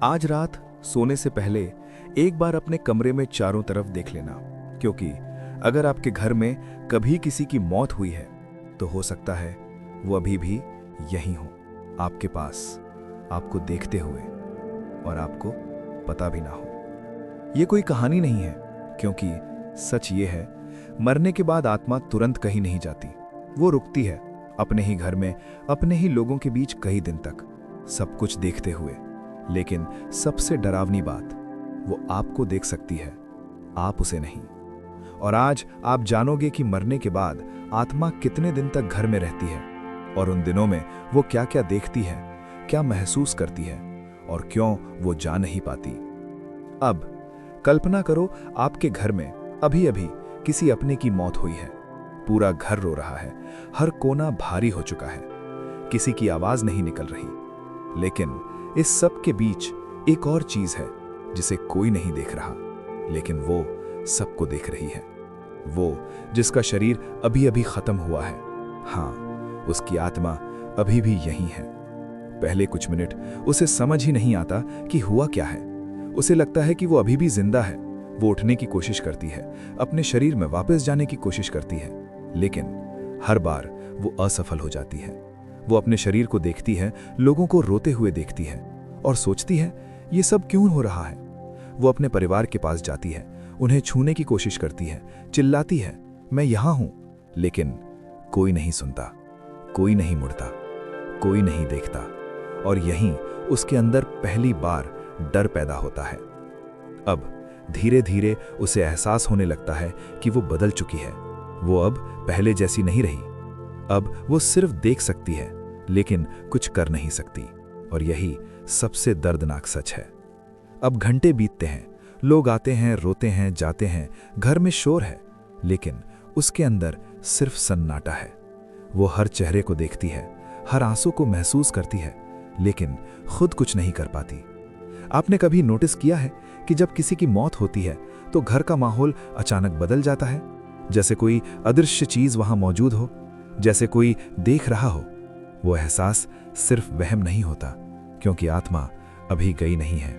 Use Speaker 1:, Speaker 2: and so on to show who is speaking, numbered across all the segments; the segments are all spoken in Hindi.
Speaker 1: आज रात सोने से पहले एक बार अपने कमरे में चारों तरफ देख लेना, क्योंकि अगर आपके घर में कभी किसी की मौत हुई है तो हो सकता है वो अभी भी यहीं हो, आपके पास, आपको देखते हुए, और आपको पता भी ना हो। ये कोई कहानी नहीं है, क्योंकि सच ये है, मरने के बाद आत्मा तुरंत कहीं नहीं जाती। वो रुकती है अपने ही घर में, अपने ही लोगों के बीच कई दिन तक, सब कुछ देखते हुए। लेकिन सबसे डरावनी बात, वो आपको देख सकती है, आप उसे नहीं। और आज आप जानोगे कि मरने के बाद आत्मा कितने दिन तक घर में रहती है, और उन दिनों में वो क्या क्या देखती है, क्या महसूस करती है, और क्यों वो जा नहीं पाती। अब कल्पना करो, आपके घर में अभी अभी किसी अपने की मौत हुई है। पूरा घर रो रहा है, हर कोना भारी हो चुका है, किसी की आवाज नहीं निकल रही। लेकिन इस सब के बीच एक और चीज है जिसे कोई नहीं देख रहा, लेकिन वो सबको देख रही है। वो जिसका शरीर अभी अभी खत्म हुआ है, हाँ, उसकी आत्मा अभी भी यहीं है। पहले कुछ मिनट उसे समझ ही नहीं आता कि हुआ क्या है। उसे लगता है कि वो अभी भी जिंदा है। वो उठने की कोशिश करती है, अपने शरीर में वापस जाने की कोशिश करती है, लेकिन हर बार वो असफल हो जाती है। वो अपने शरीर को देखती है, लोगों को रोते हुए देखती है, और सोचती है ये सब क्यों हो रहा है। वो अपने परिवार के पास जाती है, उन्हें छूने की कोशिश करती है, चिल्लाती है, मैं यहां हूं, लेकिन कोई नहीं सुनता, कोई नहीं मुड़ता, कोई नहीं देखता। और यहीं उसके अंदर पहली बार डर पैदा होता है। अब धीरे धीरे उसे एहसास होने लगता है कि वो बदल चुकी है। वो अब पहले जैसी नहीं रही। अब वो सिर्फ देख सकती है, लेकिन कुछ कर नहीं सकती। और यही सबसे दर्दनाक सच है। अब घंटे बीतते हैं, लोग आते हैं, रोते हैं, जाते हैं, घर में शोर है, लेकिन उसके अंदर सिर्फ सन्नाटा है। वो हर चेहरे को देखती है, हर आंसू को महसूस करती है, लेकिन खुद कुछ नहीं कर पाती। आपने कभी नोटिस किया है कि जब किसी की मौत होती है तो घर का माहौल अचानक बदल जाता है, जैसे कोई अदृश्य चीज वहां मौजूद हो, जैसे कोई देख रहा हो। वो एहसास सिर्फ वहम नहीं होता, क्योंकि आत्मा अभी गई नहीं है।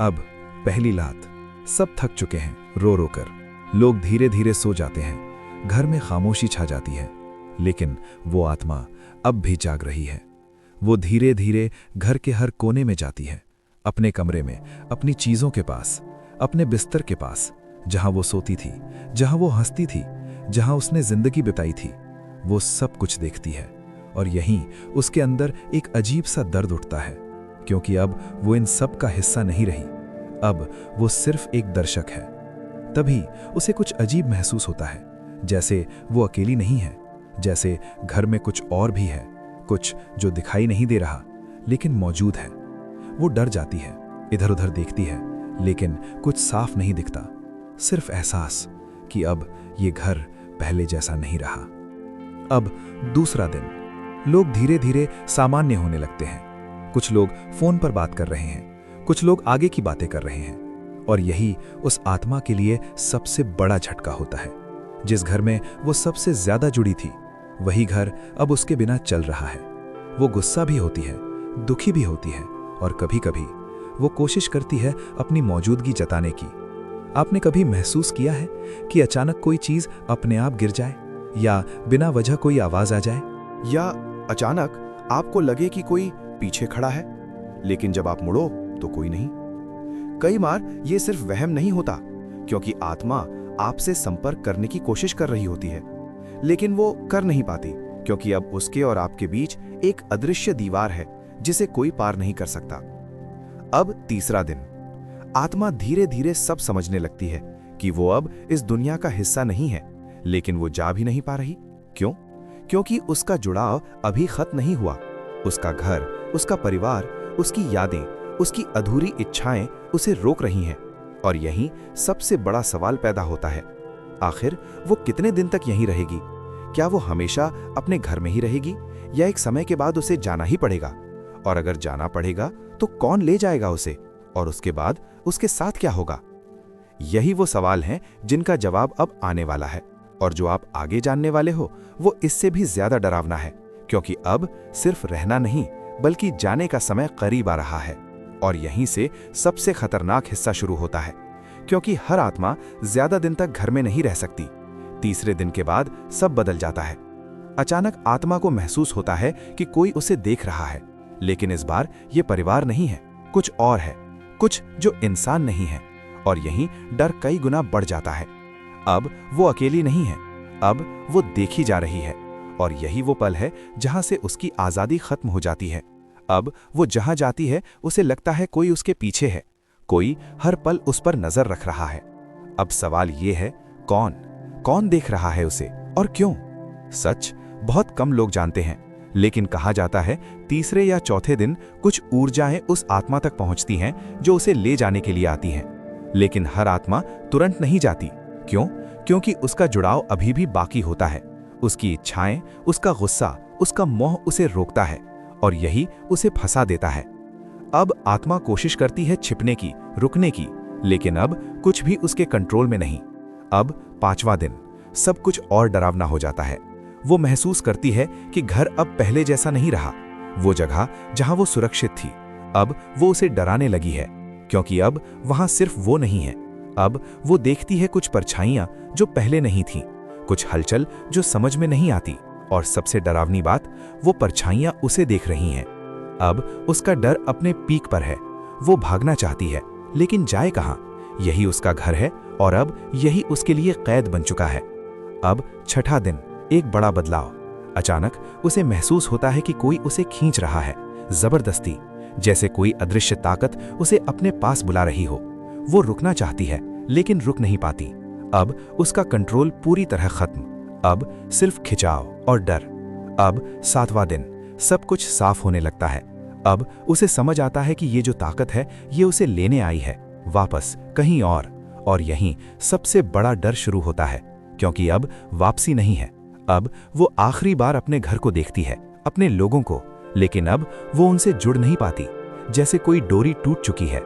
Speaker 1: अब पहली रात, सब थक चुके हैं रो रो कर। लोग धीरे धीरे सो जाते हैं, घर में खामोशी छा जाती है, लेकिन वो आत्मा अब भी जाग रही है। वो धीरे धीरे घर के हर कोने में जाती है, अपने कमरे में, अपनी चीजों के पास, अपने बिस्तर के पास, जहां वो सोती थी, जहां वो हंसती थी, जहां उसने जिंदगी बिताई थी। वो सब कुछ देखती है, और यहीं उसके अंदर एक अजीब सा दर्द उठता है, क्योंकि अब वो इन सब का हिस्सा नहीं रही। अब वो सिर्फ एक दर्शक है। तभी उसे कुछ अजीब महसूस होता है, जैसे वो अकेली नहीं है, जैसे घर में कुछ और भी है, कुछ जो दिखाई नहीं दे रहा, लेकिन मौजूद है। वो डर जाती है, इधर उधर देखती है, लेकिन कुछ साफ नहीं दिखता, सिर्फ एहसास कि अब ये घर पहले जैसा नहीं रहा। अब दूसरा दिन, लोग धीरे धीरे सामान्य होने लगते हैं। कुछ लोग फोन पर बात कर रहे हैं, कुछ लोग आगे की बातें कर रहे हैं, और यही उस आत्मा के लिए सबसे बड़ा झटका होता है। जिस घर में वो सबसे ज्यादा जुड़ी थी, वही घर अब उसके बिना चल रहा है। वो गुस्सा भी होती है, दुखी भी होती है, और कभी कभी वो कोशिश करती है अपनी मौजूदगी जताने की। आपने कभी महसूस किया है कि अचानक कोई चीज अपने आप गिर जाए, या बिना वजह कोई आवाज आ जाए,
Speaker 2: या अचानक आपको लगे कि कोई पीछे खड़ा है, लेकिन जब आप मुड़ो तो कोई नहीं। कई बार ये सिर्फ वहम नहीं होता, क्योंकि आत्मा आपसे संपर्क करने की कोशिश कर रही होती है, लेकिन वो कर नहीं पाती, क्योंकि अब उसके और आपके बीच एक अदृश्य दीवार है जिसे कोई पार नहीं कर सकता। अब तीसरा दिन, आत्मा धीरे धीरे सब समझने लगती है कि वो अब इस दुनिया का हिस्सा नहीं है, लेकिन वो जा भी नहीं पा रही। क्यों? क्योंकि उसका जुड़ाव अभी खत्म नहीं हुआ। उसका घर, उसका परिवार, उसकी यादें, उसकी अधूरी इच्छाएं उसे रोक रही हैं। और यहीं सबसे बड़ा सवाल पैदा होता है, आखिर वो कितने दिन तक यहीं रहेगी? क्या वो हमेशा अपने घर में ही रहेगी, या एक समय के बाद उसे जाना ही पड़ेगा? और अगर जाना पड़ेगा तो कौन ले जाएगा उसे, और उसके बाद उसके साथ क्या होगा? यही वो सवाल हैं जिनका जवाब अब आने वाला है, और जो आप आगे जानने वाले हो वो इससे भी ज्यादा डरावना है, क्योंकि अब सिर्फ रहना नहीं बल्कि जाने का समय करीब आ रहा है। और यहीं से सबसे खतरनाक हिस्सा शुरू होता है, क्योंकि हर आत्मा ज्यादा दिन तक घर में नहीं रह सकती। तीसरे दिन के बाद सब बदल जाता है। अचानक आत्मा को महसूस होता है कि कोई उसे देख रहा है, लेकिन इस बार ये परिवार नहीं है, कुछ और है, कुछ जो इंसान नहीं है। और यहीं डर कई गुना बढ़ जाता है। अब वो अकेली नहीं है, अब वो देखी जा रही है। और यही वो पल है जहां से उसकी आजादी खत्म हो जाती है। अब वो जहां जाती है उसे लगता है कोई उसके पीछे है, कोई हर पल उस पर नजर रख रहा है। अब सवाल ये है, कौन देख रहा है उसे और क्यों? सच बहुत कम लोग जानते हैं, लेकिन कहा जाता है तीसरे या चौथे दिन कुछ ऊर्जाएं उस आत्मा तक पहुंचती हैं जो उसे ले जाने के लिए आती हैं। लेकिन हर आत्मा तुरंत नहीं जाती। क्यों? क्योंकि उसका जुड़ाव अभी भी बाकी होता है। उसकी इच्छाएं, उसका गुस्सा, उसका मोह उसे रोकता है और यही उसे फंसा देता है। अब आत्मा कोशिश करती है छिपने की, रुकने की, लेकिन अब कुछ भी उसके कंट्रोल में नहीं। अब 5वां दिन सब कुछ और डरावना हो जाता है। वो महसूस करती है कि घर अब पहले जैसा नहीं रहा। वो जगह जहां वो सुरक्षित थी, अब वो उसे डराने लगी है, क्योंकि अब वहां सिर्फ वो नहीं है। अब वो देखती है कुछ परछाइयां जो पहले नहीं थीं, कुछ हलचल जो समझ में नहीं आती, और सबसे डरावनी बात, वो परछाइयां उसे देख रही हैं। अब उसका डर अपने पीक पर है। वो भागना चाहती है, लेकिन जाए कहां? यही उसका घर है और अब यही उसके लिए कैद बन चुका है। अब 6ठा दिन, एक बड़ा बदलाव। अचानक उसे महसूस होता है कि कोई उसे खींच रहा है, जबरदस्ती, जैसे कोई अदृश्य ताकत उसे अपने पास बुला रही हो। वो रुकना चाहती है, लेकिन रुक नहीं पाती। अब उसका कंट्रोल पूरी तरह खत्म। अब सिर्फ खिंचाव और डर। अब 7वां दिन, सब कुछ साफ होने लगता है। अब उसे समझ आता है कि ये जो ताकत है, ये उसे लेने आई है, वापस कहीं और यहीं सबसे बड़ा डर शुरू होता है, क्योंकि अब वापसी नहीं है। अब वो आखिरी बार अपने घर को देखती है, अपने लोगों को, लेकिन अब वो उनसे जुड़ नहीं पाती, जैसे कोई डोरी टूट चुकी है।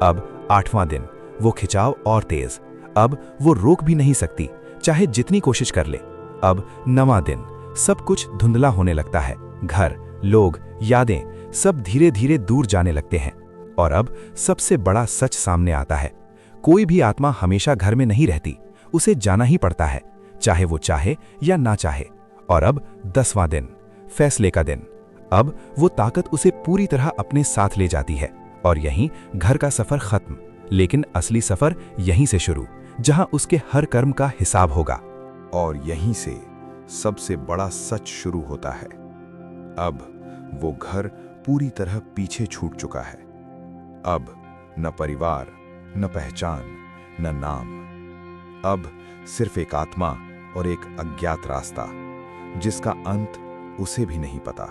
Speaker 2: अब 8वां दिन, वो खिंचाव और तेज। अब वो रोक भी नहीं सकती, चाहे जितनी कोशिश कर ले। अब 9वां दिन, सब कुछ धुंधला होने लगता है। घर, लोग, यादें सब धीरे धीरे दूर जाने लगते हैं। और अब सबसे बड़ा सच सामने आता है, कोई भी आत्मा हमेशा घर में नहीं रहती, उसे जाना ही पड़ता है, चाहे वो चाहे या ना चाहे। और अब 10वां दिन, फैसले का दिन। अब वो ताकत उसे पूरी तरह अपने साथ ले जाती है, और यहीं घर का सफर खत्म, लेकिन असली सफर यहीं से शुरू, जहां उसके हर कर्म का हिसाब होगा।
Speaker 1: और यहीं से सबसे बड़ा सच शुरू होता है। अब वो घर पूरी तरह पीछे छूट चुका है। अब न परिवार, न पहचान, न नाम। अब सिर्फ एक आत्मा और एक अज्ञात रास्ता, जिसका अंत उसे भी नहीं पता।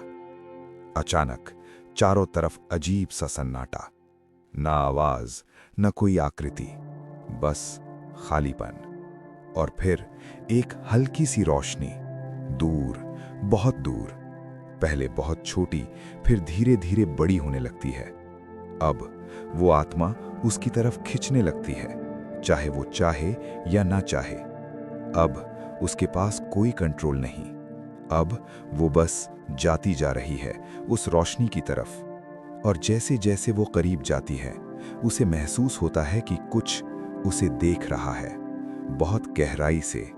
Speaker 1: अचानक चारों तरफ अजीब सा सन्नाटा, ना आवाज, न कोई आकृति, बस खालीपन। और फिर एक हल्की सी रोशनी, दूर, बहुत दूर, पहले बहुत छोटी, फिर धीरे धीरे बड़ी होने लगती है। अब वो आत्मा उसकी तरफ खिंचने लगती है, चाहे वो चाहे या ना चाहे। अब उसके पास कोई कंट्रोल नहीं। अब वो बस जाती जा रही है उस रोशनी की तरफ। और जैसे जैसे वो करीब जाती है, उसे महसूस होता है कि कुछ उसे देख रहा है, बहुत गहराई से,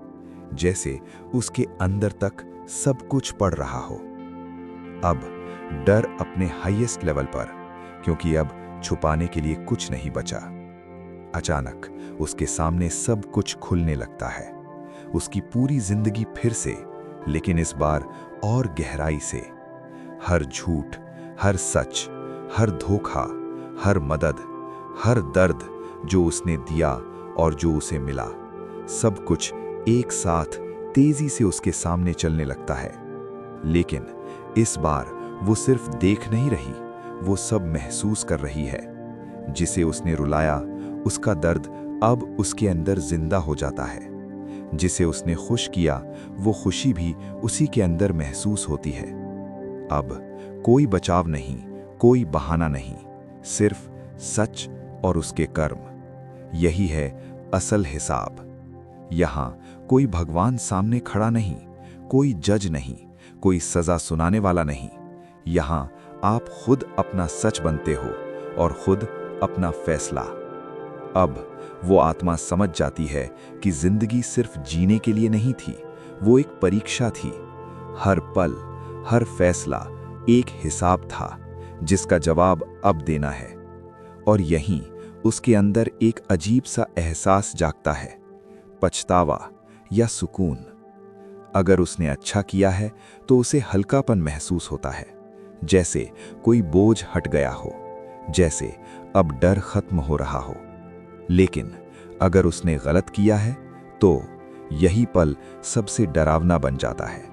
Speaker 1: जैसे उसके अंदर तक सब कुछ पड़ रहा हो। अब डर अपने हाईएस्ट लेवल पर, क्योंकि अब छुपाने के लिए कुछ नहीं बचा। अचानक उसके सामने सब कुछ खुलने लगता है, उसकी पूरी जिंदगी फिर से, लेकिन इस बार और गहराई से। हर झूठ, हर सच, हर धोखा, हर मदद, हर दर्द जो उसने दिया और जो उसे मिला, सब कुछ एक साथ तेजी से उसके सामने चलने लगता है। लेकिन इस बार वो सिर्फ देख नहीं रही, वो सब महसूस कर रही है। जिसे उसने रुलाया, उसका दर्द अब उसके अंदर जिंदा हो जाता है। जिसे उसने खुश किया, वो खुशी भी उसी के अंदर महसूस होती है। अब कोई बचाव नहीं, कोई बहाना नहीं, सिर्फ सच और उसके कर्म। यही है असल हिसाब। यहाँ कोई भगवान सामने खड़ा नहीं, कोई जज नहीं, कोई सजा सुनाने वाला नहीं। यहाँ आप खुद अपना सच बनते हो और खुद अपना फैसला। अब वो आत्मा समझ जाती है कि जिंदगी सिर्फ जीने के लिए नहीं थी, वो एक परीक्षा थी। हर पल, हर फैसला एक हिसाब था जिसका जवाब अब देना है। और यहीं उसके अंदर एक अजीब सा एहसास जागता है, पछतावा या सुकून। अगर उसने अच्छा किया है तो उसे हल्कापन महसूस होता है, जैसे कोई बोझ हट गया हो, जैसे अब डर खत्म हो रहा हो। लेकिन अगर उसने गलत किया है तो यही पल सबसे डरावना बन जाता है,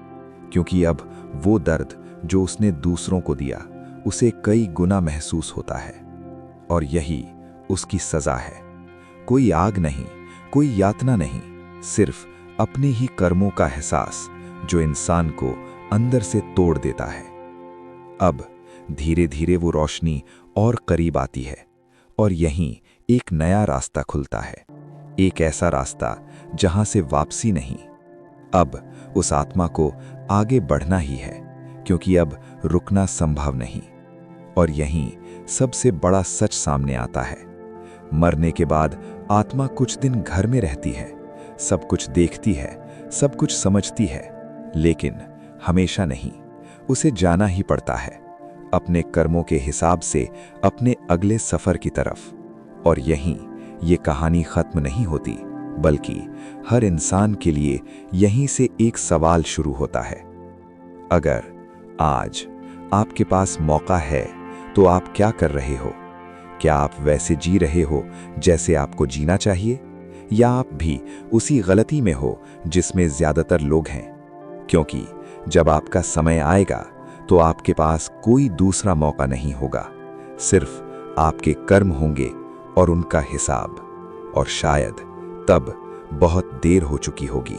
Speaker 1: क्योंकि अब वो दर्द जो उसने दूसरों को दिया उसे कई गुना महसूस होता है। और यही उसकी सजा है। कोई आग नहीं, कोई यातना नहीं, सिर्फ अपने ही कर्मों का एहसास जो इंसान को अंदर से तोड़ देता है। अब धीरे धीरे वो रोशनी और करीब आती है और यहीं एक नया रास्ता खुलता है, एक ऐसा रास्ता जहां से वापसी नहीं। अब उस आत्मा को आगे बढ़ना ही है, क्योंकि अब रुकना संभव नहीं। और यहीं सबसे बड़ा सच सामने आता है। मरने के बाद आत्मा कुछ दिन घर में रहती है, सब कुछ देखती है, सब कुछ समझती है, लेकिन हमेशा नहीं। उसे जाना ही पड़ता है, अपने कर्मों के हिसाब से अपने अगले सफर की तरफ। और यहीं ये कहानी खत्म नहीं होती, बल्कि हर इंसान के लिए यहीं से एक सवाल शुरू होता है। अगर आज आपके पास मौका है तो आप क्या कर रहे हो? क्या आप वैसे जी रहे हो जैसे आपको जीना चाहिए, या आप भी उसी गलती में हो जिसमें ज्यादातर लोग हैं? क्योंकि जब आपका समय आएगा तो आपके पास कोई दूसरा मौका नहीं होगा, सिर्फ आपके कर्म होंगे और उनका हिसाब। और शायद तब बहुत देर हो चुकी होगी।